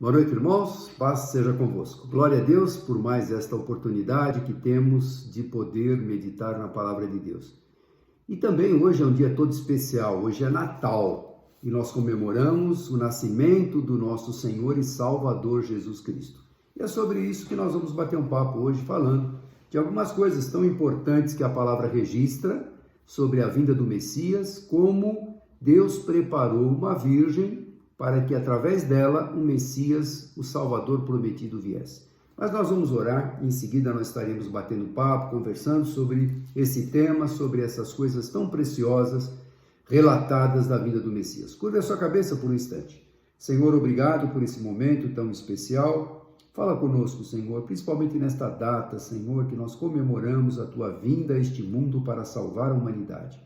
Boa noite, irmãos. Paz seja convosco. Glória a Deus por mais esta oportunidade que temos de poder meditar na palavra de Deus. E também hoje é um dia todo especial. Hoje é Natal e nós comemoramos o nascimento do nosso Senhor e Salvador Jesus Cristo. E é sobre isso que nós vamos bater um papo hoje, falando de algumas coisas tão importantes que a palavra registra sobre a vinda do Messias, como Deus preparou uma virgem para que através dela o Messias, o Salvador prometido, viesse. Mas nós vamos orar, em seguida nós estaremos batendo papo, conversando sobre esse tema, sobre essas coisas tão preciosas relatadas da vinda do Messias. Curva a sua cabeça por um instante. Senhor, obrigado por esse momento tão especial. Fala conosco, Senhor, principalmente nesta data, Senhor, que nós comemoramos a Tua vinda a este mundo para salvar a humanidade.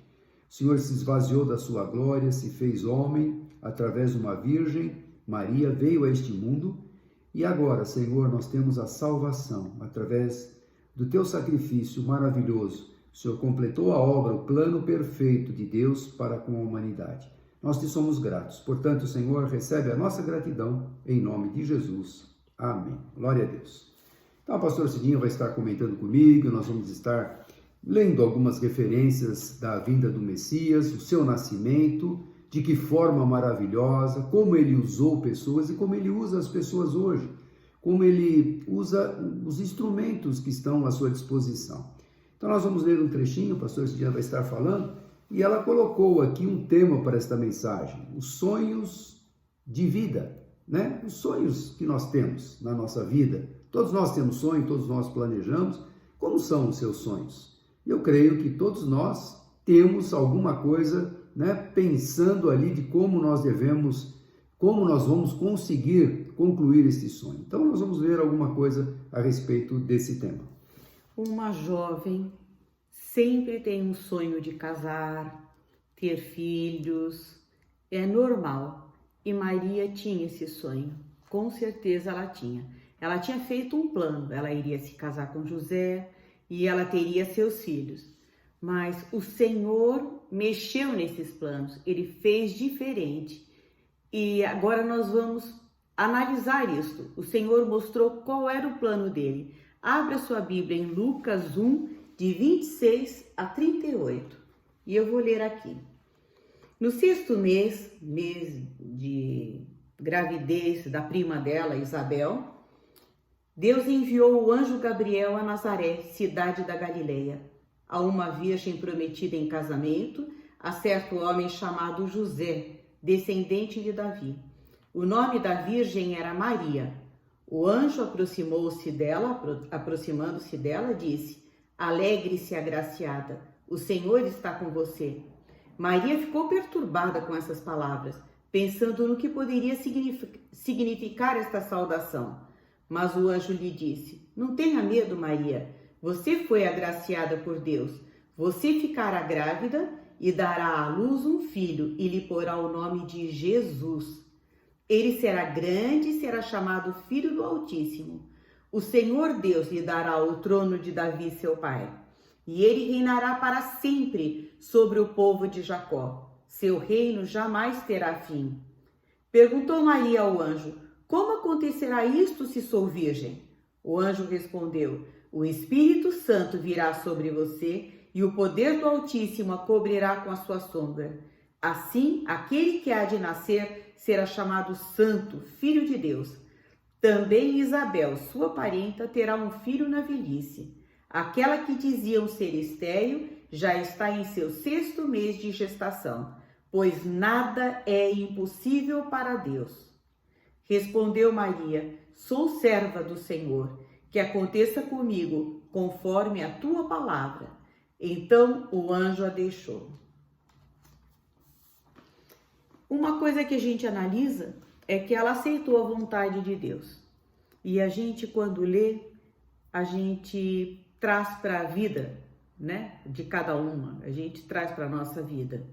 O Senhor se esvaziou da Sua glória, se fez homem, através de uma virgem, Maria veio a este mundo, e agora, Senhor, nós temos a salvação, através do Teu sacrifício maravilhoso. O Senhor completou a obra, o plano perfeito de Deus para com a humanidade. Nós te somos gratos. Portanto, Senhor, recebe a nossa gratidão, em nome de Jesus. Amém. Glória a Deus. Então, o pastor Cidinho vai estar comentando comigo, nós vamos estar lendo algumas referências da vinda do Messias, o seu nascimento, de que forma maravilhosa, como ele usou pessoas e como ele usa as pessoas hoje, como ele usa os instrumentos que estão à sua disposição. Então nós vamos ler um trechinho, o pastor Cidinha vai estar falando, e ela colocou aqui um tema para esta mensagem, os sonhos de vida, né? Os sonhos que nós temos na nossa vida. Todos nós temos sonhos, todos nós planejamos. Como são os seus sonhos? Eu creio que todos nós temos alguma coisa, né, pensando ali de como nós vamos conseguir concluir esse sonho. Então nós vamos ver alguma coisa a respeito desse tema. Uma jovem sempre tem um sonho de casar, ter filhos, é normal. E Maria tinha esse sonho, com certeza ela tinha. Ela tinha feito um plano, ela iria se casar com José e ela teria seus filhos. Mas o Senhor mexeu nesses planos, ele fez diferente. E agora nós vamos analisar isso. O Senhor mostrou qual era o plano dele. Abra sua Bíblia em Lucas 1, de 26 a 38. E eu vou ler aqui. No 6º mês de gravidez da prima dela, Isabel, Deus enviou o anjo Gabriel a Nazaré, cidade da Galileia, a uma virgem prometida em casamento a certo homem chamado José, descendente de Davi. O nome da virgem era Maria. O anjo aproximando-se dela, disse: Alegre-se, agraciada, o Senhor está com você. Maria ficou perturbada com essas palavras, pensando no que poderia significar esta saudação. Mas o anjo lhe disse: Não tenha medo, Maria. Você foi agraciada por Deus. Você ficará grávida e dará à luz um filho e lhe porá o nome de Jesus. Ele será grande e será chamado Filho do Altíssimo. O Senhor Deus lhe dará o trono de Davi, seu pai. E ele reinará para sempre sobre o povo de Jacó. Seu reino jamais terá fim. Perguntou Maria ao anjo: Como acontecerá isto se sou virgem? O anjo respondeu: O Espírito Santo virá sobre você e o poder do Altíssimo a cobrirá com a sua sombra. Assim, aquele que há de nascer será chamado Santo, Filho de Deus. Também Isabel, sua parenta, terá um filho na velhice. Aquela que diziam ser estéril já está em seu 6º mês de gestação, pois nada é impossível para Deus. Respondeu Maria: Sou serva do Senhor, que aconteça comigo conforme a tua palavra. Então o anjo a deixou. Uma coisa que a gente analisa é que ela aceitou a vontade de Deus. E a gente, quando lê, a gente traz para a vida, né, de cada uma, a gente traz para a nossa vida.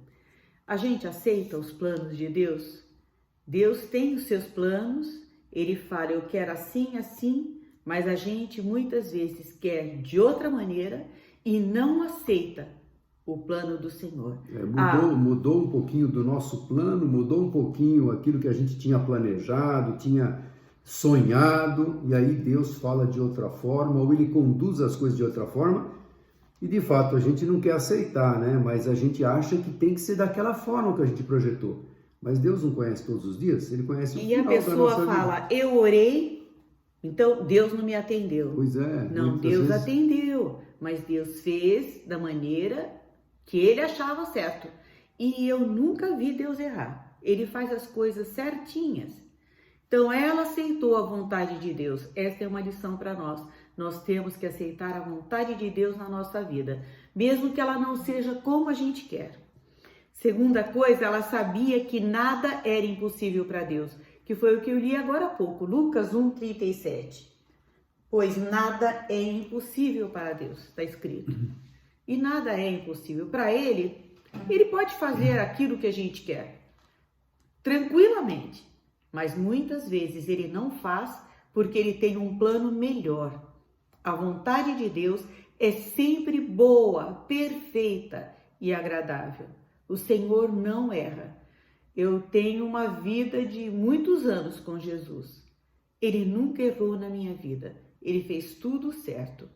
A gente aceita os planos de Deus? Deus tem os seus planos, ele fala: eu quero assim, assim, mas a gente muitas vezes quer de outra maneira e não aceita o plano do Senhor. Mudou um pouquinho do nosso plano, mudou um pouquinho aquilo que a gente tinha planejado, tinha sonhado, e aí Deus fala de outra forma, ou ele conduz as coisas de outra forma, e de fato a gente não quer aceitar, né? Mas a gente acha que tem que ser daquela forma que a gente projetou. Mas Deus não conhece todos os dias, ele conhece o E final a da nossa pessoa fala, vida. eu orei, então Deus não me atendeu. Pois é. Não, Deus atendeu, mas Deus fez da maneira que ele achava certo. E eu nunca vi Deus errar. Ele faz as coisas certinhas. Então ela aceitou a vontade de Deus. Esta é uma lição para nós. Nós temos que aceitar a vontade de Deus na nossa vida, mesmo que ela não seja como a gente quer. Segunda coisa, ela sabia que nada era impossível para Deus, que foi o que eu li agora há pouco, Lucas 1:37. Pois nada é impossível para Deus, está escrito. E nada é impossível. Para Ele, Ele pode fazer aquilo que a gente quer, tranquilamente. Mas muitas vezes Ele não faz porque Ele tem um plano melhor. A vontade de Deus é sempre boa, perfeita e agradável. O Senhor não erra. Eu tenho uma vida de muitos anos com Jesus. Ele nunca errou na minha vida. Ele fez tudo certo.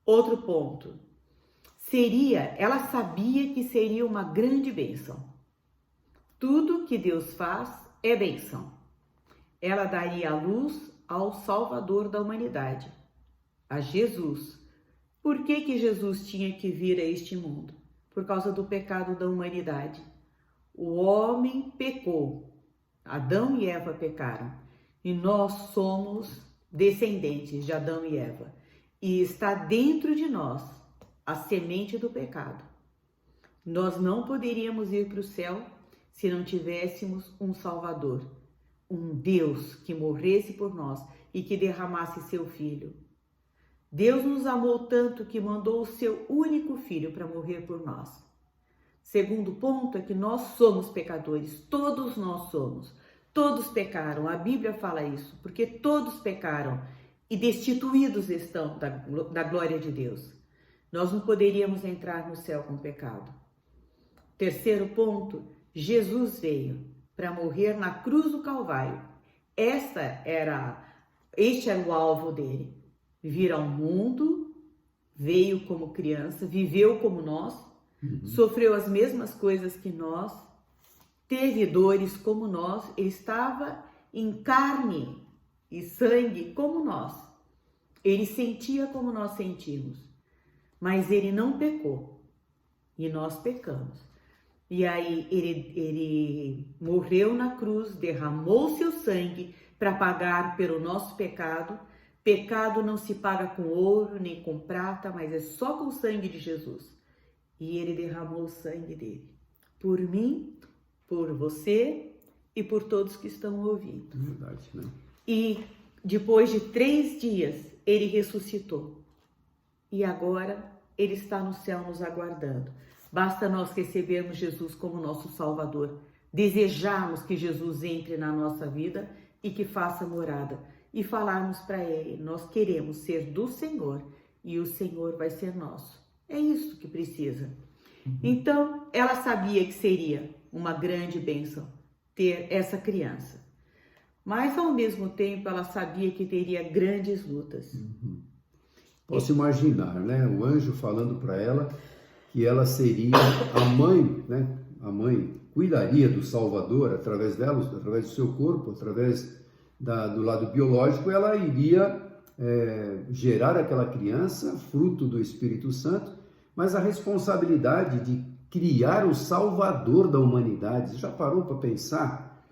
Outro ponto. Ela sabia que seria uma grande bênção. Tudo que Deus faz é bênção. Ela daria a luz ao Salvador da humanidade, a Jesus. Por que Jesus tinha que vir a este mundo? Por causa do pecado da humanidade. O homem pecou. Adão e Eva pecaram. E nós somos descendentes de Adão e Eva. E está dentro de nós a semente do pecado. Nós não poderíamos ir para o céu se não tivéssemos um Salvador, um Deus que morresse por nós e que derramasse seu Filho. Deus nos amou tanto que mandou o seu único Filho para morrer por nós. Segundo ponto é que nós somos pecadores, todos nós somos. Todos pecaram, a Bíblia fala isso, porque todos pecaram e destituídos estão da glória de Deus. Nós não poderíamos entrar no céu com pecado. Terceiro ponto, Jesus veio para morrer na cruz do Calvário. Este era o alvo dele. Vir ao mundo, veio como criança, viveu como nós, sofreu as mesmas coisas que nós, teve dores como nós, ele estava em carne e sangue como nós. Ele sentia como nós sentimos, mas ele não pecou e nós pecamos. E aí ele morreu na cruz, derramou seu sangue para pagar pelo nosso pecado. Pecado não se paga com ouro nem com prata, mas é só com o sangue de Jesus. E ele derramou o sangue dele por mim, por você e por todos que estão ouvindo. Verdade, né? E depois de 3 dias, ele ressuscitou. E agora ele está no céu nos aguardando. Basta nós recebermos Jesus como nosso Salvador, desejarmos que Jesus entre na nossa vida e que faça morada. E falarmos para ele, nós queremos ser do Senhor e o Senhor vai ser nosso. É isso que precisa. Então, ela sabia que seria uma grande bênção ter essa criança. Mas, ao mesmo tempo, ela sabia que teria grandes lutas. Posso imaginar, né? O anjo falando para ela que ela seria a mãe, né? A mãe cuidaria do Salvador através dela, através do seu corpo, através do lado biológico, ela iria gerar aquela criança, fruto do Espírito Santo, mas a responsabilidade de criar o Salvador da humanidade. Você já parou para pensar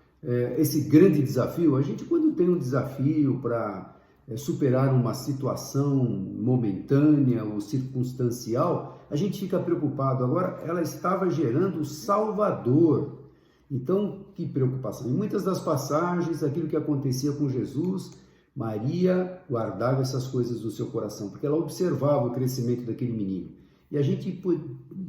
esse grande desafio? A gente, quando tem um desafio para superar uma situação momentânea ou circunstancial, a gente fica preocupado. Agora, ela estava gerando o Salvador. Então, que preocupação. Em muitas das passagens, aquilo que acontecia com Jesus, Maria guardava essas coisas no seu coração, porque ela observava o crescimento daquele menino. E a gente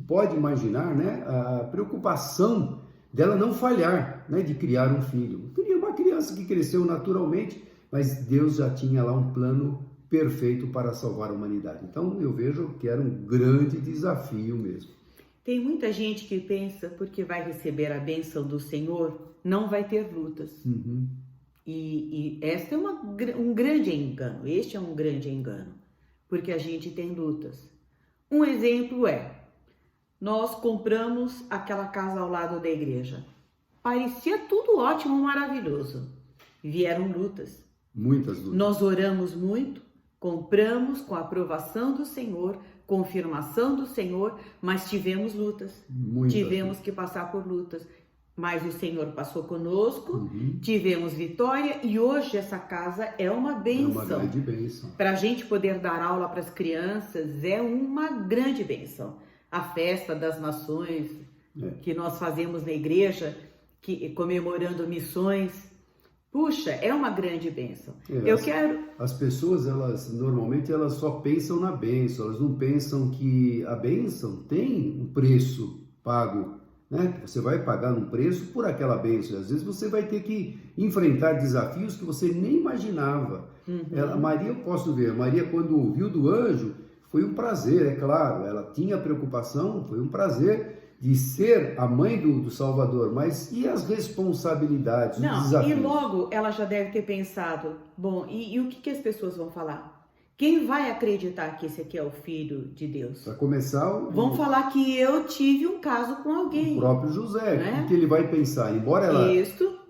pode imaginar, né, a preocupação dela não falhar, né, de criar um filho. Queria uma criança que cresceu naturalmente, mas Deus já tinha lá um plano perfeito para salvar a humanidade. Então, eu vejo que era um grande desafio mesmo. Tem muita gente que pensa, porque vai receber a bênção do Senhor, não vai ter lutas. E este é um grande engano. Este é um grande engano, porque a gente tem lutas. Um exemplo é, nós compramos aquela casa ao lado da igreja. Parecia tudo ótimo, maravilhoso. Vieram lutas. Muitas lutas. Nós oramos muito, compramos com a aprovação do Senhor, confirmação do Senhor, mas tivemos lutas. Tivemos que passar por lutas. Mas o Senhor passou conosco, tivemos vitória e hoje essa casa é uma bênção. É uma grande bênção. Para a gente poder dar aula para as crianças é uma grande bênção. A festa das nações que nós fazemos na igreja, comemorando missões, puxa, é uma grande bênção. As pessoas, normalmente elas só pensam na bênção, elas não pensam que a bênção tem um preço pago. Né? Você vai pagar um preço por aquela bênção. Às vezes você vai ter que enfrentar desafios que você nem imaginava. Maria, eu posso ver, Maria quando ouviu do anjo, foi um prazer, é claro. Ela tinha preocupação, foi um prazer de ser a mãe do Salvador. Mas e as responsabilidades, os desafios? E logo ela já deve ter pensado, bom, e o que as pessoas vão falar? Quem vai acreditar que esse aqui é o Filho de Deus? Para começar... Vão falar que eu tive um caso com alguém. O próprio José, né? O que ele vai pensar? Embora ela,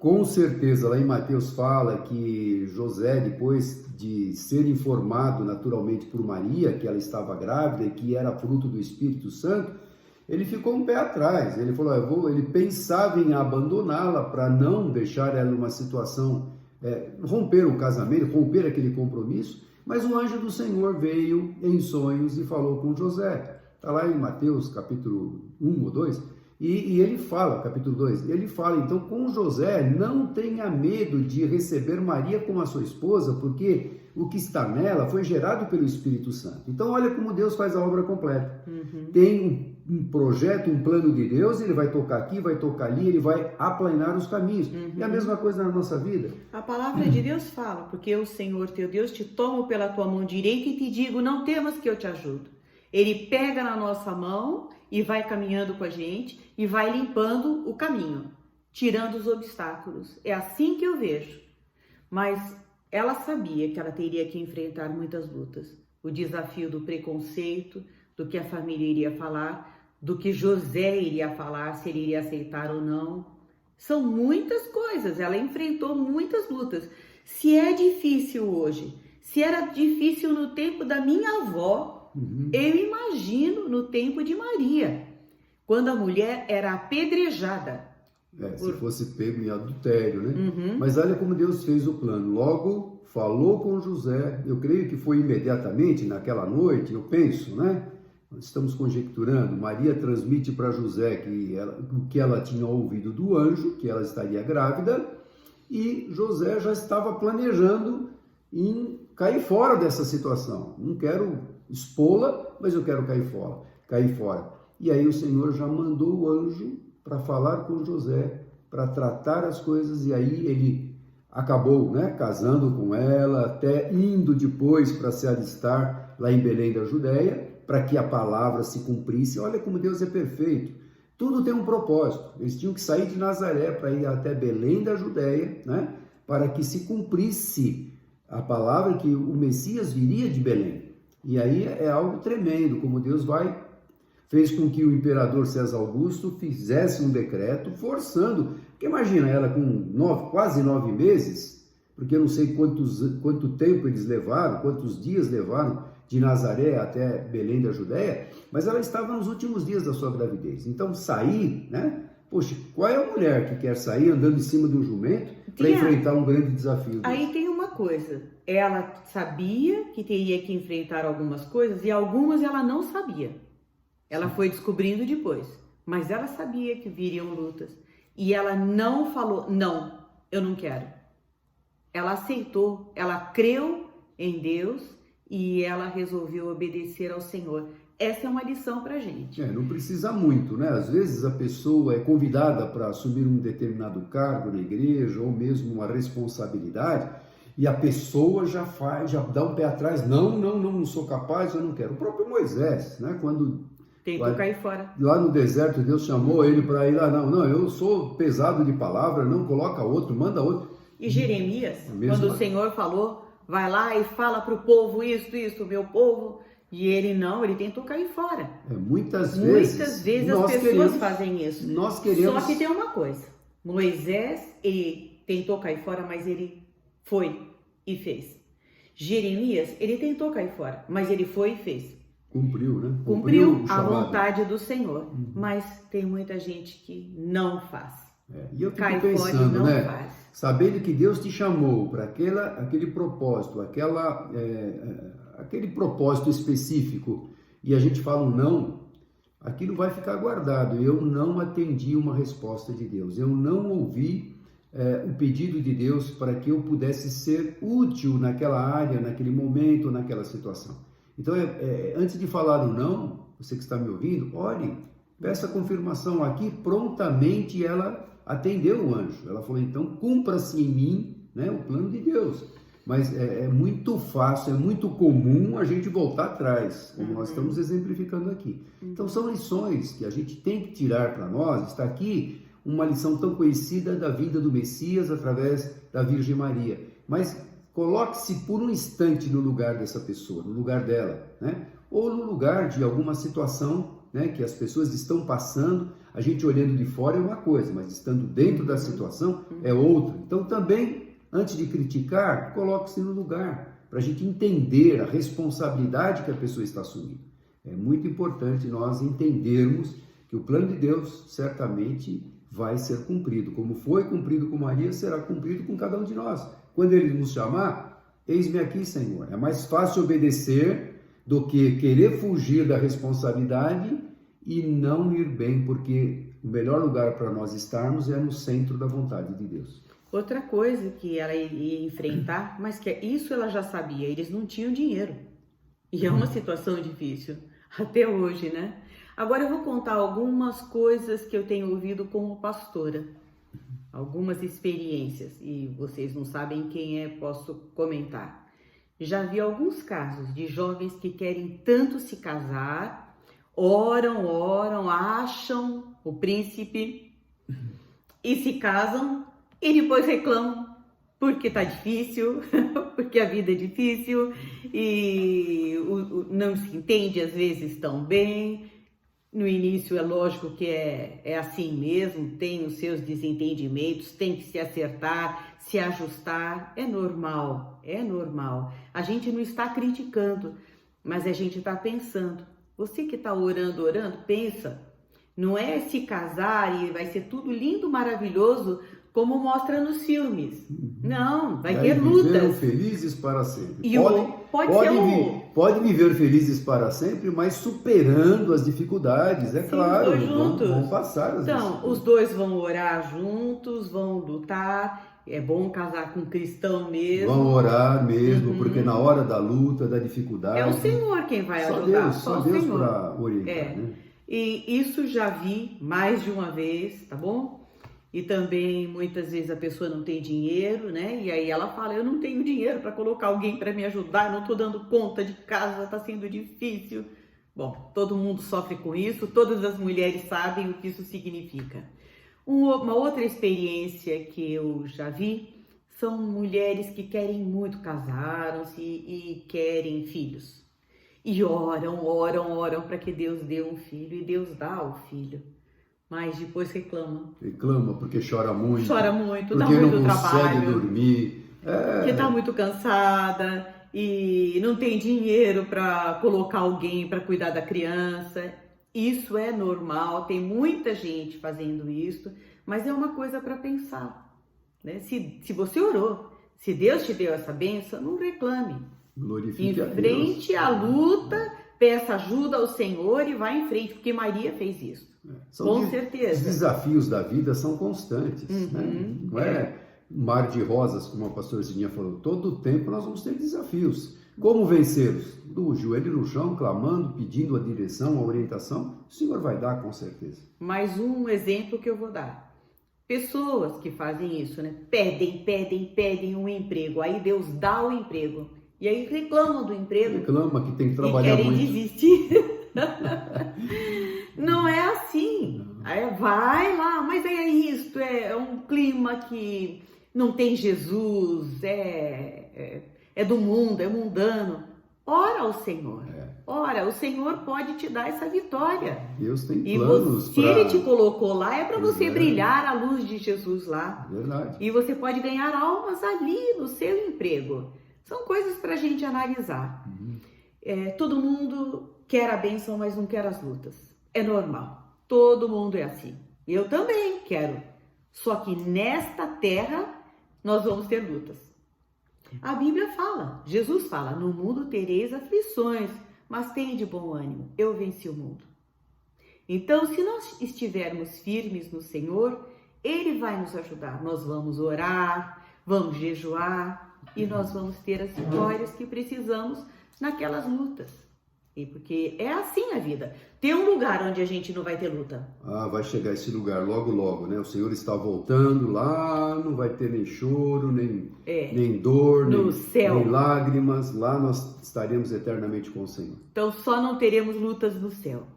com certeza, lá em Mateus fala que José, depois de ser informado naturalmente por Maria, que ela estava grávida e que era fruto do Espírito Santo, ele ficou um pé atrás. Ele falou, ele pensava em abandoná-la para não deixar ela numa situação, romper o casamento, romper aquele compromisso. Mas o anjo do Senhor veio em sonhos e falou com José. Está lá em Mateus capítulo 1 ou 2. E ele fala, capítulo 2, ele fala, então, com José, não tenha medo de receber Maria como a sua esposa, porque o que está nela foi gerado pelo Espírito Santo. Então, olha como Deus faz a obra completa. Tem um projeto, um plano de Deus, ele vai tocar aqui, vai tocar ali, ele vai aplanar os caminhos. E a mesma coisa na nossa vida. A palavra de Deus fala, porque o Senhor teu Deus te toma pela tua mão direita e te digo, não temas que eu te ajudo. Ele pega na nossa mão e vai caminhando com a gente e vai limpando o caminho, tirando os obstáculos. É assim que eu vejo. Mas ela sabia que ela teria que enfrentar muitas lutas. O desafio do preconceito, do que a família iria falar, do que José iria falar, se ele iria aceitar ou não. São muitas coisas, ela enfrentou muitas lutas. Se é difícil hoje, se era difícil no tempo da minha avó, eu imagino no tempo de Maria, quando a mulher era apedrejada. Se fosse pego em adultério, né? Mas olha como Deus fez o plano. Logo falou com José, eu creio que foi imediatamente naquela noite, eu penso, né? Nós estamos conjecturando, Maria transmite para José o que ela tinha ouvido do anjo, que ela estaria grávida, e José já estava planejando em cair fora dessa situação. Não quero expô-la, mas eu quero cair fora. E aí o Senhor já mandou o anjo para falar com José, para tratar as coisas, e aí ele acabou, né, casando com ela, até indo depois para se alistar lá em Belém da Judéia, para que a palavra se cumprisse. Olha como Deus é perfeito. Tudo tem um propósito. Eles tinham que sair de Nazaré para ir até Belém da Judéia, né, para que se cumprisse a palavra que o Messias viria de Belém. E aí é algo tremendo, como Deus fez com que o imperador César Augusto fizesse um decreto forçando, porque imagina ela com quase 9 meses, porque eu não sei quanto tempo eles levaram, quantos dias levaram de Nazaré até Belém da Judéia, mas ela estava nos últimos dias da sua gravidez. Então sair, né? Poxa, qual é a mulher que quer sair andando em cima de um jumento para enfrentar um grande desafio? Aí tem uma coisa, ela sabia que teria que enfrentar algumas coisas e algumas ela não sabia. Ela foi descobrindo depois, mas ela sabia que viriam lutas. E ela não falou, não, eu não quero. Ela aceitou, ela creu em Deus e ela resolveu obedecer ao Senhor. Essa é uma lição pra gente. Não precisa muito, né? Às vezes a pessoa é convidada para assumir um determinado cargo na igreja ou mesmo uma responsabilidade e a pessoa já dá um pé atrás, não sou capaz, eu não quero. O próprio Moisés, né? Quando tentou cair fora. Lá no deserto, Deus chamou ele para ir lá. Não, eu sou pesado de palavra, não coloca outro, manda outro. E Jeremias, A mesma- quando o Senhor falou, vai lá e fala para o povo isso, meu povo, e ele não, ele tentou cair fora. Muitas Muitas vezes vezes as nós pessoas queremos, fazem isso. nós queremos, Só que tem uma coisa, Moisés, ele tentou cair fora, mas ele foi e fez. Jeremias, ele tentou cair fora, mas ele foi e fez. cumpriu, né? Cumpriu o a chamado. vontade do Senhor, mas tem muita gente que não faz. E eu fico Cai fora e pensando, não né? faz. Sabendo que Deus te chamou para aquele propósito, aquele propósito específico, e a gente fala um não, aquilo vai ficar guardado. Eu não atendi uma resposta de Deus, eu não ouvi o pedido de Deus para que eu pudesse ser útil naquela área, naquele momento, naquela situação. Então, antes de falar o não, você que está me ouvindo, ore, peça confirmação aqui, prontamente ela atendeu o anjo. Ela falou, então, cumpra-se em mim, né, o plano de Deus. Mas é muito fácil, é muito comum a gente voltar atrás, como nós estamos exemplificando aqui. Então, são lições que a gente tem que tirar para nós. Está aqui uma lição tão conhecida da vida do Messias através da Virgem Maria. Mas coloque-se por um instante no lugar dessa pessoa, no lugar dela, né? Ou no lugar de alguma situação, né, que as pessoas estão passando. A gente olhando de fora é uma coisa, mas estando dentro da situação é outra. Então também, antes de criticar, coloque-se no lugar, para a gente entender a responsabilidade que a pessoa está assumindo. É muito importante nós entendermos que o plano de Deus certamente vai ser cumprido. Como foi cumprido com Maria, será cumprido com cada um de nós. Quando Ele nos chamar, eis-me aqui, Senhor. É mais fácil obedecer do que querer fugir da responsabilidade e não ir bem, porque o melhor lugar para nós estarmos é no centro da vontade de Deus. Outra coisa que ela ia enfrentar, mas que isso ela já sabia, eles não tinham dinheiro. E é uma situação difícil, até hoje, né? Agora eu vou contar algumas coisas que eu tenho ouvido como pastora. Algumas experiências, e vocês não sabem quem é, posso comentar. Já vi alguns casos de jovens que querem tanto se casar, oram, acham o príncipe e se casam e depois reclamam porque tá difícil, porque a vida é difícil e não se entende às vezes tão bem. No início é lógico que é assim mesmo, tem os seus desentendimentos, tem que se acertar, se ajustar, é normal. A gente não está criticando, mas a gente está pensando. Você que está orando, pensa, não é se casar e vai ser tudo lindo, maravilhoso, como mostra nos filmes. Não, vai ter lutas. Felizes para sempre. E pode viver felizes para sempre, mas superando as dificuldades, é claro. Vão passar as dificuldades. Então, os dois vão orar juntos, vão lutar. É bom casar com um cristão mesmo. Vão orar mesmo, porque na hora da luta, da dificuldade... É o Senhor quem vai ajudar. Só Deus para orientar, né? E isso já vi mais de uma vez, tá bom? E também, muitas vezes, a pessoa não tem dinheiro, né? E aí ela fala, eu não tenho dinheiro para colocar alguém para me ajudar, não estou dando conta de casa, está sendo difícil. Bom, todo mundo sofre com isso, todas as mulheres sabem o que isso significa. Uma outra experiência que eu já vi são mulheres que querem muito, casaram-se e querem filhos. E oram para que Deus dê um filho, e Deus dá o filho. Mas depois reclama. Reclama porque chora muito. Dá muito porque não trabalho. Consegue dormir. Porque está muito cansada e não tem dinheiro para colocar alguém para cuidar da criança. Isso é normal, tem muita gente fazendo isso, mas é uma coisa para pensar. Né? Se você orou, se Deus te deu essa bênção, não reclame. Glorifique a Deus. Enfrente a luta, peça ajuda ao Senhor e vá em frente, porque Maria fez isso. Com certeza. Os desafios da vida são constantes. Né? Não é mar de rosas, como a pastorzinha falou. Todo o tempo nós vamos ter desafios. Como vencê-los? Do joelho no chão, clamando, pedindo a direção, a orientação. O Senhor vai dar, com certeza. Mais um exemplo que eu vou dar. Pessoas que fazem isso, né? Pedem um emprego. Aí Deus dá o emprego. E aí reclamam do emprego. Reclama que tem que trabalhar muito. E querem desistir. Não é assim. Aí vai lá, mas é isso, é um clima que não tem Jesus, é do mundo, é mundano. Ora ao Senhor. Ora, o Senhor pode te dar essa vitória. Deus tem planos se Ele te colocou lá, é para você é. brilhar a luz de Jesus lá. Verdade. E você pode ganhar almas ali no seu emprego. São coisas para a gente analisar. Todo mundo quer a bênção, mas não quer as lutas. É normal. Todo mundo é assim. Eu também quero. Só que nesta terra nós vamos ter lutas. A Bíblia fala, Jesus fala, no mundo tereis aflições, mas tenha de bom ânimo, eu venci o mundo. Então, se nós estivermos firmes no Senhor, Ele vai nos ajudar. Nós vamos orar, vamos jejuar e nós vamos ter as vitórias que precisamos naquelas lutas. E porque é assim a vida. Tem um lugar onde a gente não vai ter luta. Vai chegar esse lugar logo, logo, né? O Senhor está voltando lá, não vai ter nem choro, nem dor, nem lágrimas. Lá nós estaremos eternamente com o Senhor. Então só não teremos lutas no céu.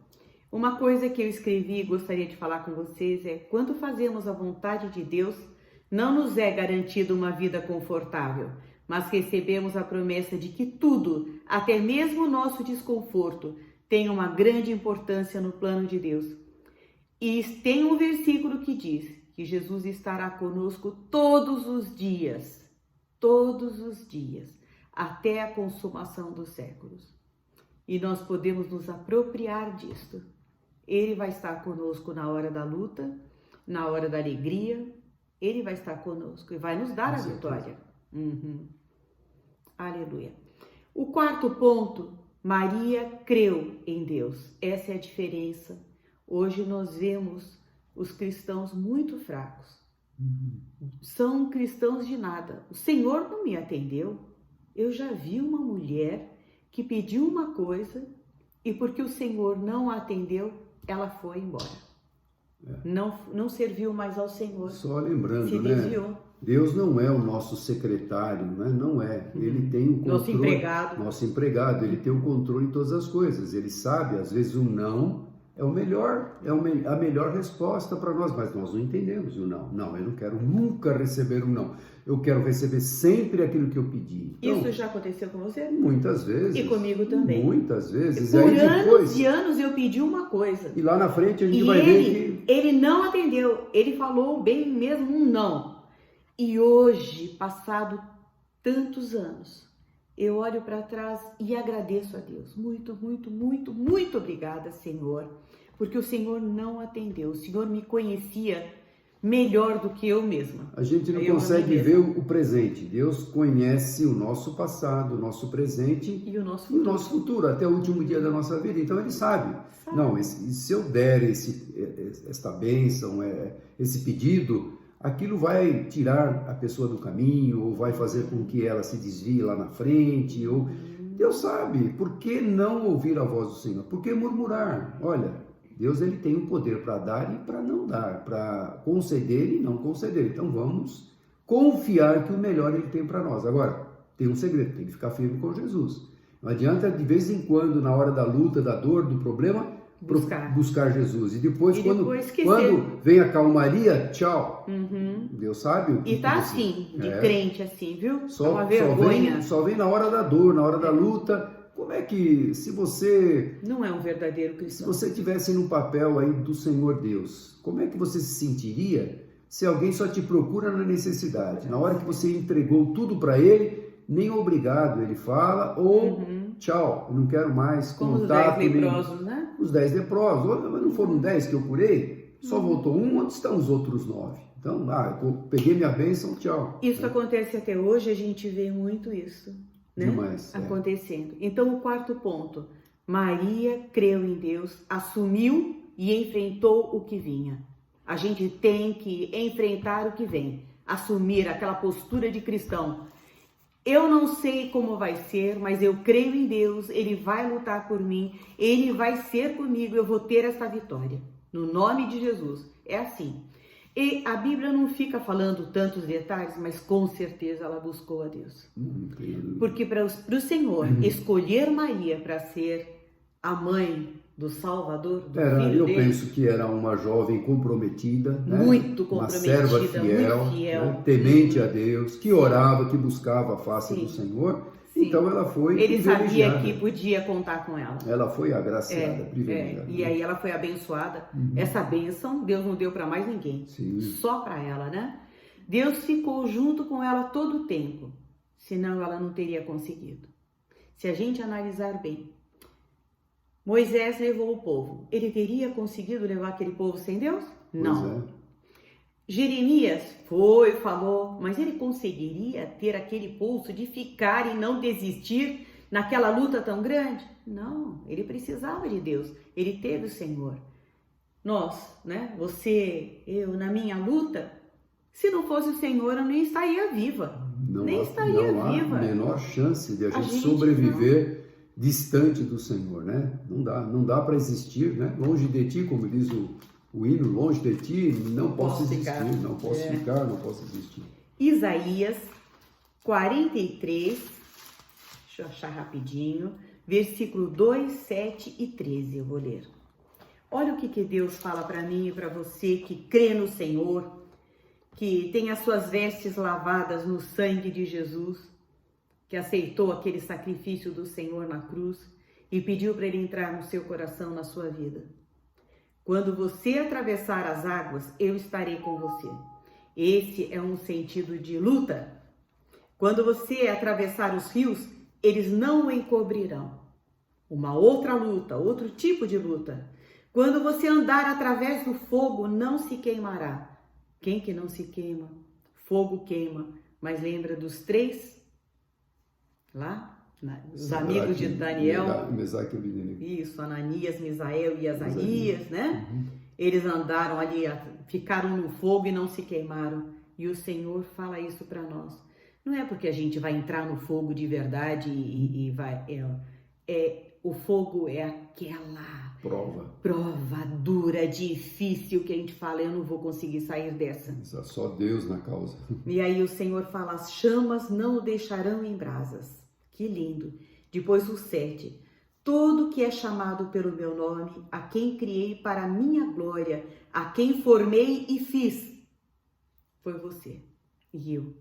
Uma coisa que eu escrevi e gostaria de falar com vocês é: quando fazemos a vontade de Deus, não nos é garantida uma vida confortável, mas recebemos a promessa de que tudo, até mesmo o nosso desconforto, tem uma grande importância no plano de Deus. E tem um versículo que diz que Jesus estará conosco todos os dias, até a consumação dos séculos. E nós podemos nos apropriar disto. Ele vai estar conosco na hora da luta, na hora da alegria. Ele vai estar conosco e vai nos dar a vitória. Aleluia. O quarto ponto, Maria creu em Deus. Essa é a diferença. Hoje nós vemos os cristãos muito fracos. São cristãos de nada. O Senhor não me atendeu. Eu já vi uma mulher que pediu uma coisa e porque o Senhor não a atendeu, ela foi embora. Não serviu mais ao Senhor. Só lembrando, se desviou. Deus não é o nosso secretário, né? Não é. Ele tem o controle. Nosso empregado. Ele tem o controle de todas as coisas. Ele sabe, às vezes o não é a melhor resposta para nós, mas nós não entendemos o não. Não, eu não quero nunca receber um não. Eu quero receber sempre aquilo que eu pedi. Então, isso já aconteceu com você? Muitas vezes. E comigo também. Muitas vezes. Por anos e anos eu pedi uma coisa. E lá na frente a gente vai ver que ele não atendeu. Ele falou bem mesmo um não. E hoje, passado tantos anos, eu olho para trás e agradeço a Deus. Muito, muito, muito, muito obrigada, Senhor. Porque o Senhor não atendeu. O Senhor me conhecia melhor do que eu mesma. A gente não consegue ver o presente. Deus conhece o nosso passado, o nosso presente e o nosso futuro, até o último dia da nossa vida. Então Ele sabe. Não, se eu der esta bênção, esse pedido, aquilo vai tirar a pessoa do caminho, ou vai fazer com que ela se desvie lá na frente, ou Deus sabe. Por que não ouvir a voz do Senhor? Por que murmurar? Olha, Deus ele tem o poder para dar e para não dar, para conceder e não conceder. Então vamos confiar que o melhor Ele tem para nós. Agora, tem um segredo, tem que ficar firme com Jesus. Não adianta de vez em quando, na hora da luta, da dor, do problema, buscar Jesus. E depois quando vem a calmaria, tchau. Deus sabe o que. E tá assim, de crente assim, viu? Uma vergonha. Só vem na hora da dor, na hora da luta. Como é que, se você... Não é um verdadeiro cristão. Se você estivesse no papel aí do Senhor Deus, como é que você se sentiria se alguém só te procura na necessidade? Na hora que você entregou tudo para Ele, nem obrigado Ele fala, ou tchau, eu não quero mais contato. Como os 10 leprosos, né? Os 10 leprosos. Mas não foram 10 que eu curei? Só voltou um, onde estão os outros 9? Então, eu peguei minha bênção, tchau. Isso acontece até hoje, a gente vê muito isso. Né? Demais, acontecendo. Então, o quarto ponto, Maria creu em Deus, assumiu e enfrentou o que vinha. A gente tem que enfrentar o que vem, assumir aquela postura de cristão. Eu não sei como vai ser, mas eu creio em Deus, Ele vai lutar por mim, Ele vai ser comigo, eu vou ter essa vitória. No nome de Jesus. É assim. E a Bíblia não fica falando tantos detalhes, mas com certeza ela buscou a Deus. Porque para o Senhor escolher Maria para ser a mãe do Salvador, do Era, filho eu dele. penso que era uma jovem comprometida, né? Muito Uma comprometida, serva fiel, muito fiel. né? Temente a Deus, que orava, que buscava a face Sim. do Senhor. Sim. Então ela foi Ele sabia privilegiada. que podia contar com ela. Ela foi agraciada, privilegiada. E aí ela foi abençoada. Essa bênção Deus não deu para mais ninguém, Sim. só para ela, né? Deus ficou junto com ela todo o tempo, senão ela não teria conseguido. Se a gente analisar bem, Moisés levou o povo. Ele teria conseguido levar aquele povo sem Deus? Não. Pois é. Jeremias falou, mas ele conseguiria ter aquele pulso de ficar e não desistir naquela luta tão grande? Não, ele precisava de Deus, ele teve o Senhor. Nós, né, você, eu, na minha luta, se não fosse o Senhor, eu nem estaria viva. Não há viva. menor chance de a gente gente sobreviver distante do Senhor, né? Não dá para existir, né? Longe de ti, como diz o hino, longe de ti, não posso existir, não posso ficar, não posso existir. Isaías 43, deixa eu achar rapidinho, versículo 2, 7 e 13, eu vou ler. Olha o que Deus fala para mim e para você que crê no Senhor, que tem as suas vestes lavadas no sangue de Jesus, que aceitou aquele sacrifício do Senhor na cruz e pediu para ele entrar no seu coração, na sua vida. Quando você atravessar as águas, eu estarei com você. Esse é um sentido de luta. Quando você atravessar os rios, eles não o encobrirão. Uma outra luta, outro tipo de luta. Quando você andar através do fogo, não se queimará. Quem que não se queima? Fogo queima. Mas lembra dos 3? Lá? Os amigos de Daniel. Mesaque e Abednego. Isso, Ananias, Misael e Azarias, né? Eles andaram ali, ficaram no fogo e não se queimaram. E o Senhor fala isso para nós. Não é porque a gente vai entrar no fogo de verdade e vai... o fogo é aquela prova dura, difícil, que a gente fala, eu não vou conseguir sair dessa. Só Deus na causa. E aí o Senhor fala, as chamas não o deixarão em brasas. Que lindo. Depois o 7. Todo que é chamado pelo meu nome, a quem criei para a minha glória, a quem formei e fiz, foi você e eu,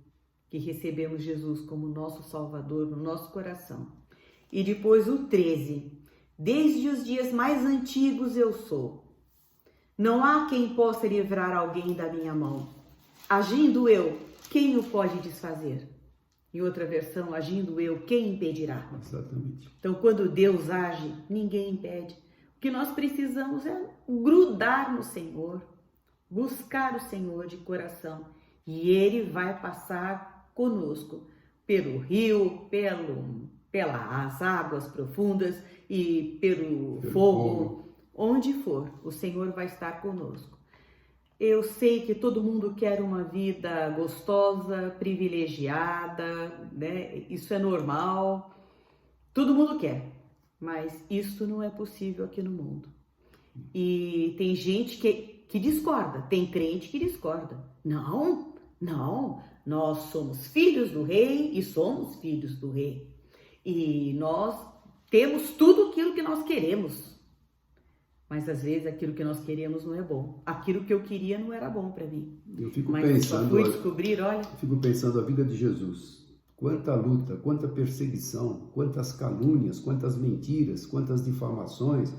que recebemos Jesus como nosso Salvador no nosso coração. E depois o 13. Desde os dias mais antigos eu sou. Não há quem possa livrar alguém da minha mão. Agindo eu, quem o pode desfazer? Em outra versão, agindo eu, quem impedirá? Exatamente. Então, quando Deus age, ninguém impede. O que nós precisamos é grudar no Senhor, buscar o Senhor de coração. E Ele vai passar conosco pelo rio, pelas águas profundas e pelo fogo, onde for, o Senhor vai estar conosco. Eu sei que todo mundo quer uma vida gostosa, privilegiada, né? Isso é normal, todo mundo quer, mas isso não é possível aqui no mundo. E tem gente que discorda, tem crente que discorda. Não, nós somos filhos do rei e somos filhos do rei. E nós temos tudo aquilo que nós queremos. Mas às vezes aquilo que nós queríamos não é bom. Aquilo que eu queria não era bom para mim. Eu fico fui descobrir, olha... Eu fico pensando a vida de Jesus. Quanta luta, quanta perseguição, quantas calúnias, quantas mentiras, quantas difamações.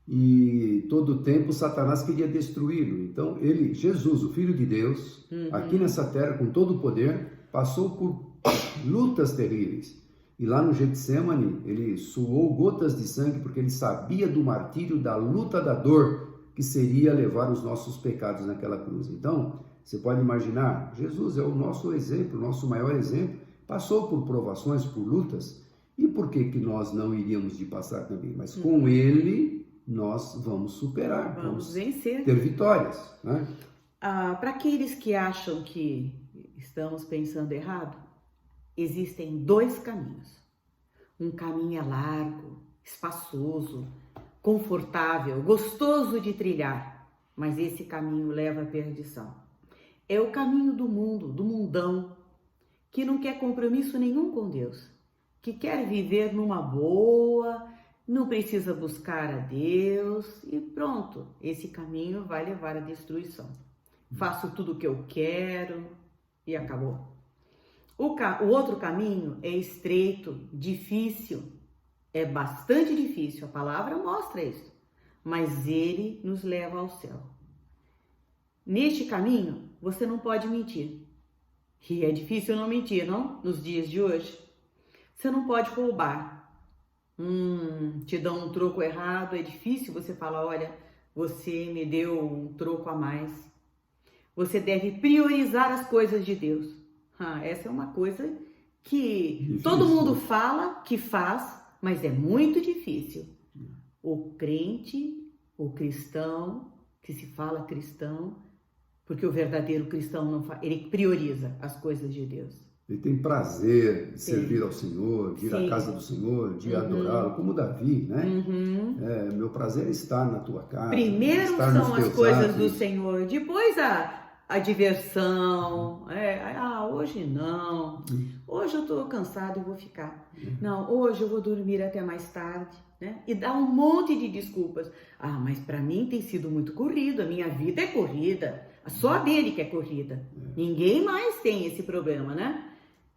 E todo o tempo Satanás queria destruí-lo. Então Jesus, o Filho de Deus, aqui nessa terra com todo o poder, passou por lutas terríveis. E lá no Getsemane, ele suou gotas de sangue porque ele sabia do martírio, da luta, da dor que seria levar os nossos pecados naquela cruz. Então, você pode imaginar, Jesus é o nosso exemplo, o nosso maior exemplo, passou por provações, por lutas, e por que nós não iríamos de passar também? Mas com ele, nós vamos superar, vamos vencer, ter vitórias, né? Para aqueles que acham que estamos pensando errado, existem 2 caminhos. Um caminho é largo, espaçoso, confortável, gostoso de trilhar, mas esse caminho leva à perdição. É o caminho do mundo, do mundão, que não quer compromisso nenhum com Deus, que quer viver numa boa, não precisa buscar a Deus e pronto, esse caminho vai levar à destruição. Faço tudo o que eu quero e acabou. O outro caminho é estreito, difícil, é bastante difícil, a palavra mostra isso, mas ele nos leva ao céu. Neste caminho, você não pode mentir. E é difícil não mentir, não? Nos dias de hoje. Você não pode roubar. Te dão um troco errado, é difícil você falar, olha, você me deu um troco a mais. Você deve priorizar as coisas de Deus. Essa é uma coisa que difícil. Todo mundo fala que faz, mas é muito difícil. O crente, o cristão, que se fala cristão, porque o verdadeiro cristão não faz, ele prioriza as coisas de Deus. Ele tem prazer de servir ao Senhor, de ir à casa do Senhor, de adorá-lo, como Davi, né? Meu prazer é estar na tua casa. Primeiro são as coisas do Senhor, depois a diversão. Hoje não. Hoje eu estou cansado e vou ficar. Não, hoje eu vou dormir até mais tarde. Né? E dá um monte de desculpas. Mas para mim tem sido muito corrido, a minha vida é corrida. Só dele que é corrida. Ninguém mais tem esse problema, né?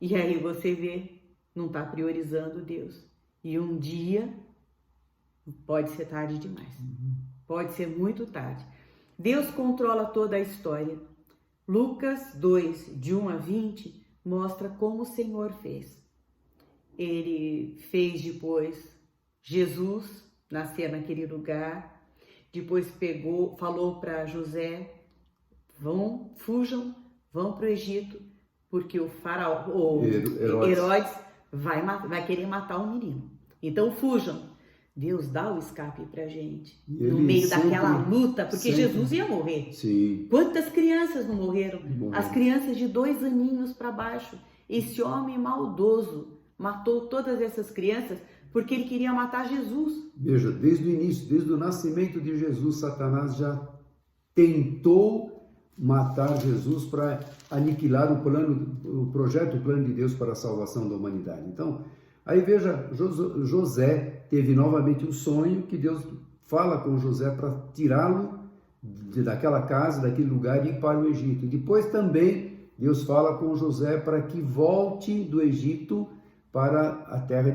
E aí você vê, não está priorizando Deus. E um dia pode ser tarde demais. Pode ser muito tarde. Deus controla toda a história. Lucas 2, de 1 a 20, mostra como o Senhor fez. Ele fez depois Jesus nascer naquele lugar. Depois falou para José, fujam, vão para o Egito, porque o faraó, Herodes vai querer matar o menino. Então fujam. Deus dá o escape para a gente, no meio daquela luta, porque Jesus ia morrer. Sim. Quantas crianças não morreram? As crianças de 2 aninhos para baixo. Esse homem maldoso matou todas essas crianças porque ele queria matar Jesus. Veja, desde o início, desde o nascimento de Jesus, Satanás já tentou matar Jesus para aniquilar o plano de Deus para a salvação da humanidade. Então, aí veja, José teve novamente um sonho que Deus fala com José para tirá-lo daquela casa, daquele lugar e ir para o Egito. E depois também Deus fala com José para que volte do Egito para a terra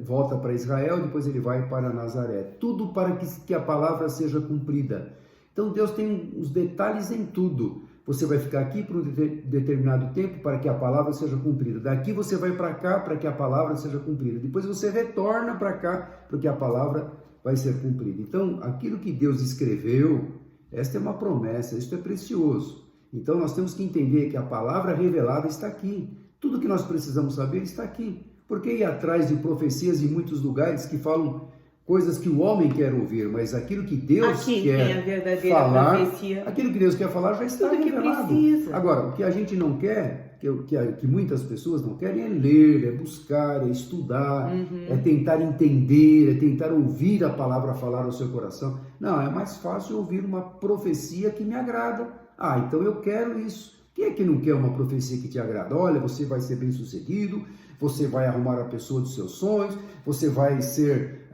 volta para Israel, depois ele vai para Nazaré. Tudo para que a palavra seja cumprida. Então Deus tem os detalhes em tudo. Você vai ficar aqui por um determinado tempo para que a palavra seja cumprida. Daqui você vai para cá para que a palavra seja cumprida. Depois você retorna para cá para que a palavra vai ser cumprida. Então, aquilo que Deus escreveu, esta é uma promessa, isso é precioso. Então, nós temos que entender que a palavra revelada está aqui. Tudo que nós precisamos saber está aqui. Por que ir atrás de profecias em muitos lugares que falam coisas que o homem quer ouvir, mas aquilo que Deus quer falar, aquilo que Deus quer falar já está revelado. Agora, o que a gente não quer, que muitas pessoas não querem, é ler, é buscar, é estudar, é tentar entender, é tentar ouvir a palavra falar ao seu coração. Não, é mais fácil ouvir uma profecia que me agrada. Então eu quero isso. Quem é que não quer uma profecia que te agrada? Olha, você vai ser bem-sucedido, você vai arrumar a pessoa dos seus sonhos, você vai ser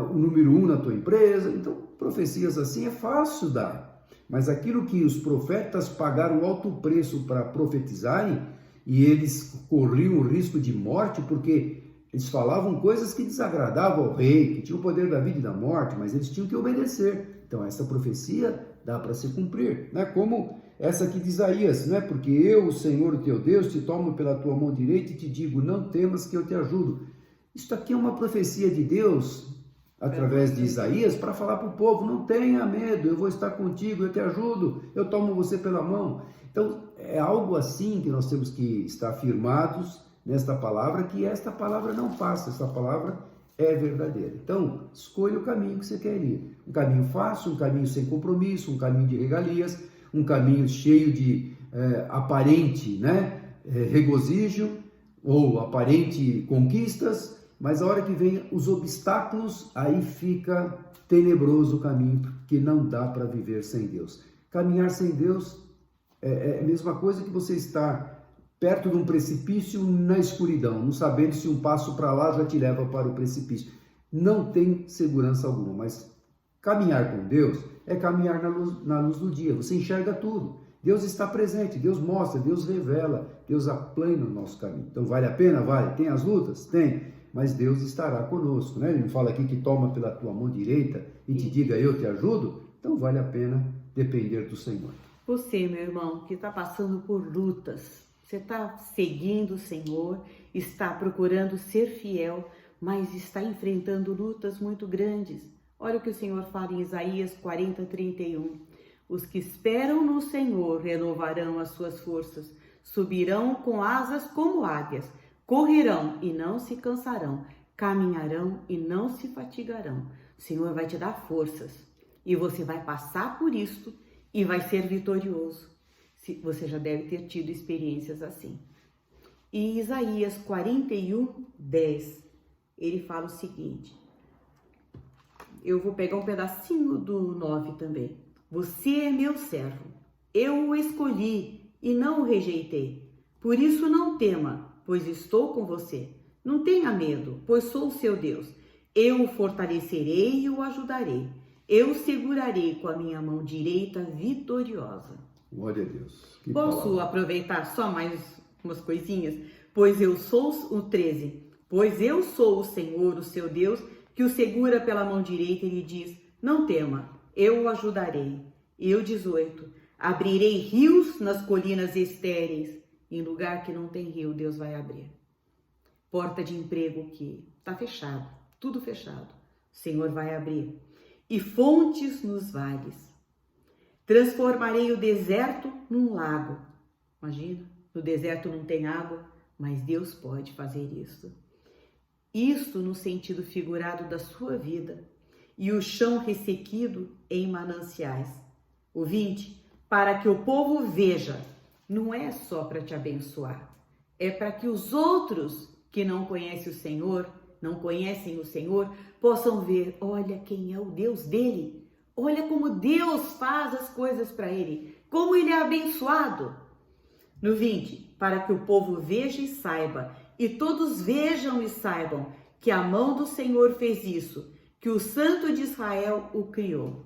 o número 1 na tua empresa. Então, profecias assim é fácil dar. Mas aquilo que os profetas pagaram alto preço para profetizarem, e eles corriam o risco de morte, porque eles falavam coisas que desagradavam ao rei, que tinha o poder da vida e da morte, mas eles tinham que obedecer. Então, essa profecia dá para se cumprir, né? Como essa aqui de Isaías, né? Porque eu, o Senhor, o teu Deus, te tomo pela tua mão direita e te digo, não temas que eu te ajudo. Isso aqui é uma profecia de Deus, através de Isaías, para falar para o povo, não tenha medo, eu vou estar contigo, eu te ajudo, eu tomo você pela mão. Então, é algo assim que nós temos que estar firmados nesta palavra, que esta palavra não passa, esta palavra é verdadeira. Então, escolha o caminho que você quer ir. Um caminho fácil, um caminho sem compromisso, um caminho de regalias, um caminho cheio de aparente regozijo ou aparente conquistas, mas a hora que vem os obstáculos, aí fica tenebroso o caminho, porque não dá para viver sem Deus. Caminhar sem Deus é a mesma coisa que você estar perto de um precipício na escuridão, não sabendo se um passo para lá já te leva para o precipício. não tem segurança alguma. Mas caminhar com Deus é caminhar na luz do dia. Você enxerga tudo. Deus está presente, Deus mostra, Deus revela, Deus aplana o nosso caminho. Então vale a pena? Vale. Tem as lutas? Tem. Mas Deus estará conosco, né? Ele não fala aqui que toma pela tua mão direita e te diga, eu te ajudo? Então vale a pena depender do Senhor. Você, meu irmão, que está passando por lutas, você está seguindo o Senhor, está procurando ser fiel, mas está enfrentando lutas muito grandes. Olha o que o Senhor fala em Isaías 40:31. Os que esperam no Senhor renovarão as suas forças, subirão com asas como águias, correrão e não se cansarão, caminharão e não se fatigarão. O Senhor vai te dar forças e você vai passar por isto e vai ser vitorioso. Você já deve ter tido experiências assim. E Isaías 41:10, ele fala o seguinte, eu vou pegar um pedacinho do 9 também. Você é meu servo, eu o escolhi e não o rejeitei. Por isso não tema, pois estou com você. Não tenha medo, pois sou o seu Deus. Eu o fortalecerei e o ajudarei. Eu o segurarei com a minha mão direita vitoriosa. Glória a Deus. Posso aproveitar só mais umas coisinhas? Pois eu sou o 13. Pois eu sou o Senhor, o seu Deus, que o segura pela mão direita e lhe diz, não tema, eu o ajudarei. E o 18, abrirei rios nas colinas estéreis. Em lugar que não tem rio, Deus vai abrir. Porta de emprego que está fechado, tudo fechado, o Senhor vai abrir. E fontes nos vales. Transformarei o deserto num lago. Imagina, no deserto não tem água, mas Deus pode fazer isso. Isto no sentido figurado da sua vida. E o chão ressequido em mananciais. O 20, para que o povo veja, não é só para te abençoar, é para que os outros que não conhecem o Senhor, possam ver, olha quem é o Deus dele, olha como Deus faz as coisas para ele, como ele é abençoado. No 20, para que o povo veja e saiba, e todos vejam e saibam que a mão do Senhor fez isso, que o Santo de Israel o criou.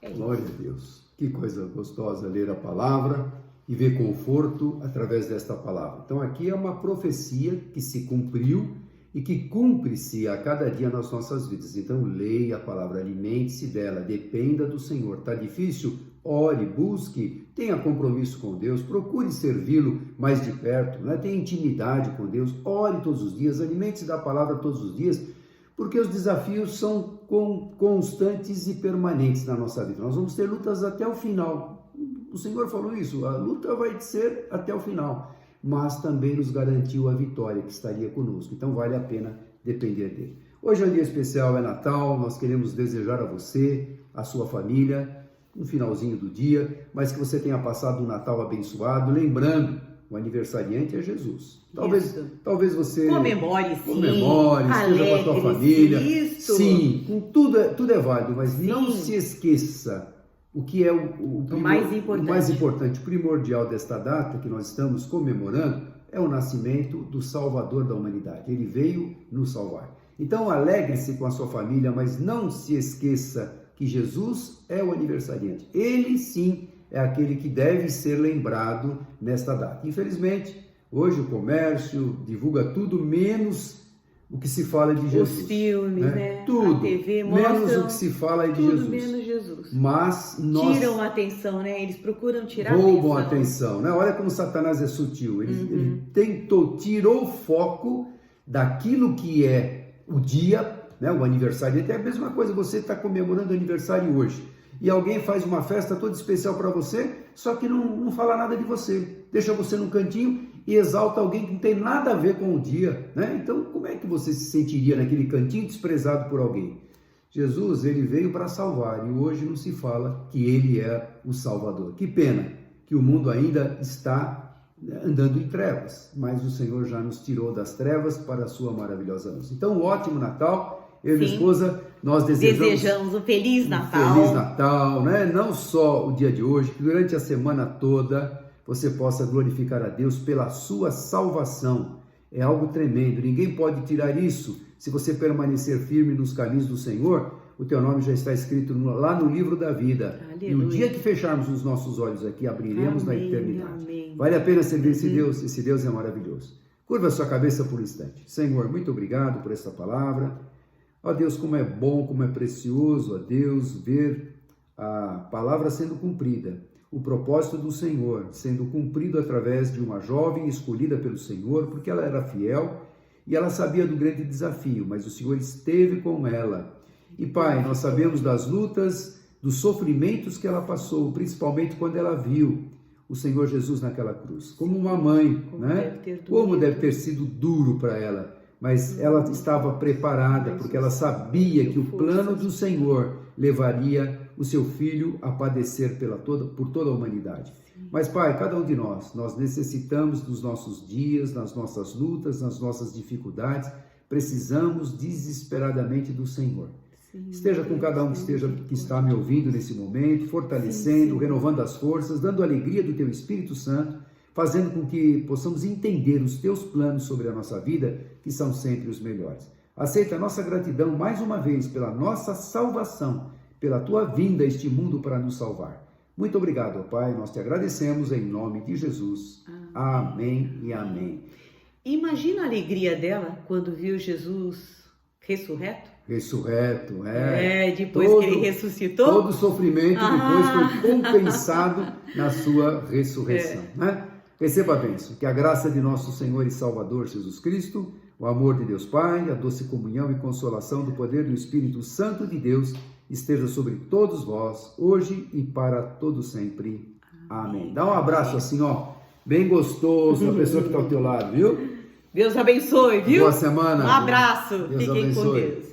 É Glória a Deus. Que coisa gostosa ler a palavra e ver conforto através desta palavra. Então aqui é uma profecia que se cumpriu e que cumpre-se a cada dia nas nossas vidas. Então leia a palavra, alimente-se dela, dependa do Senhor. Está difícil? Ore, busque, tenha compromisso com Deus, procure servi-lo mais de perto, né? Tenha intimidade com Deus, ore todos os dias, alimente-se da palavra todos os dias, porque os desafios são constantes e permanentes na nossa vida. Nós vamos ter lutas até o final. O Senhor falou isso, a luta vai ser até o final, mas também nos garantiu a vitória que estaria conosco. Então vale a pena depender dele. Hoje é um dia especial, é Natal, nós queremos desejar a você, a sua família, um finalzinho do dia, mas que você tenha passado um Natal abençoado, lembrando, o aniversariante é Jesus. Talvez você comemore, esteja com a tua família. Isso. Sim, com tudo é válido, mas sim, não se esqueça o que é o mais importante, o primordial desta data que nós estamos comemorando é o nascimento do Salvador da humanidade. Ele veio nos salvar. Então alegre-se com a sua família, mas não se esqueça que Jesus é o aniversariante. Ele sim é aquele que deve ser lembrado nesta data. Infelizmente, hoje o comércio divulga tudo menos o que se fala de Jesus. Os filmes, né? Tudo. A TV mostra menos o que se fala de Jesus. Tudo menos Jesus. Mas nós tiram a atenção, né? Eles procuram tirar roubam a atenção, né? Olha como Satanás é sutil. Ele tirou o foco daquilo que é o dia, né? O aniversário. É a mesma coisa, você está comemorando o aniversário hoje. E alguém faz uma festa toda especial para você, só que não fala nada de você. Deixa você num cantinho e exalta alguém que não tem nada a ver com o dia, né? Então, como é que você se sentiria naquele cantinho desprezado por alguém? Jesus, ele veio para salvar e hoje não se fala que ele é o Salvador. Que pena que o mundo ainda está andando em trevas, mas o Senhor já nos tirou das trevas para a sua maravilhosa luz. Então, um ótimo Natal. Eu e minha esposa, nós desejamos um Feliz Natal. Feliz Natal, né? Não só o dia de hoje, que durante a semana toda você possa glorificar a Deus pela sua salvação É algo tremendo, ninguém pode tirar isso. Se você permanecer firme nos caminhos do Senhor, o teu nome já está escrito lá no livro da vida. Aleluia. E o dia que fecharmos os nossos olhos aqui, abriremos na eternidade. Amém. Vale a pena servir esse Deus é maravilhoso. Curva a sua cabeça por um instante. Senhor, muito obrigado por essa palavra. Ó Deus, como é bom, como é precioso, ó Deus, ver a palavra sendo cumprida. O propósito do Senhor sendo cumprido através de uma jovem escolhida pelo Senhor, porque ela era fiel e ela sabia do grande desafio, mas o Senhor esteve com ela. E Pai, nós sabemos das lutas, dos sofrimentos que ela passou, principalmente quando ela viu o Senhor Jesus naquela cruz, como uma mãe, né? Como deve ter sido duro para ela, mas ela estava preparada, porque ela sabia que o plano do Senhor levaria o seu filho a padecer por toda a humanidade. Mas Pai, cada um de nós necessitamos dos nossos dias, nas nossas lutas, nas nossas dificuldades, precisamos desesperadamente do Senhor. Esteja com cada um que está me ouvindo nesse momento, fortalecendo, renovando as forças, dando alegria do Teu Espírito Santo, fazendo com que possamos entender os Teus planos sobre a nossa vida, que são sempre os melhores. Aceita a nossa gratidão mais uma vez pela nossa salvação, pela Tua vinda a este mundo para nos salvar. Muito obrigado, Pai, nós Te agradecemos em nome de Jesus. Amém e amém. Imagina a alegria dela quando viu Jesus ressurreto. Ressurreto, depois que ele ressuscitou. Todo o sofrimento depois foi compensado na sua ressurreição, né? Receba a bênção, que a graça de nosso Senhor e Salvador Jesus Cristo, o amor de Deus Pai, a doce comunhão e consolação do poder do Espírito Santo de Deus esteja sobre todos vós, hoje e para todo sempre. Amém. Dá um abraço assim, ó, bem gostoso na pessoa que está ao teu lado, viu? Deus abençoe, viu? Boa semana. Um abraço. Deus Fiquem abençoe. com Deus.